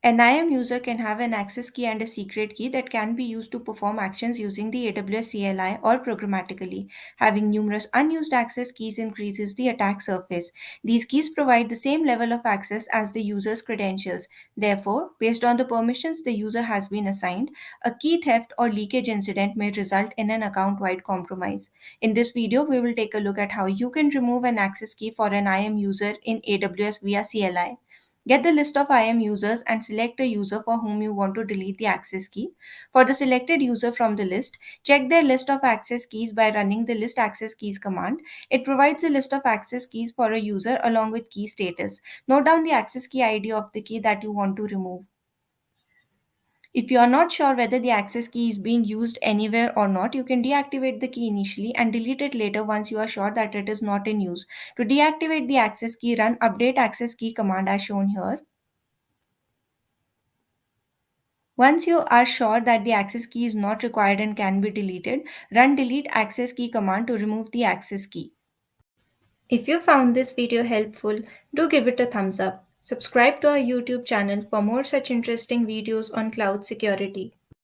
An IAM user can have an access key and a secret key that can be used to perform actions using the AWS CLI or programmatically. Having numerous unused access keys increases the attack surface. These keys provide the same level of access as the user's credentials. Therefore, based on the permissions the user has been assigned, a key theft or leakage incident may result in an account wide compromise. In this video, we will take a look at how you can remove an access key for an IAM user in AWS via CLI. Get the list of IAM users and select a user for whom you want to delete the access key. For the selected user from the list, check their list of access keys by running the list access keys command. It provides a list of access keys for a user along with key status. Note down the access key ID of the key that you want to remove. If you are not sure whether the access key is being used anywhere or not, you can deactivate the key initially and delete it later once you are sure that it is not in use. To deactivate the access key, run update access key command as shown here. Once you are sure that the access key is not required and can be deleted, run delete access key command to remove the access key. If you found this video helpful, do give it a thumbs up. Subscribe to our YouTube channel for more such interesting videos on cloud security.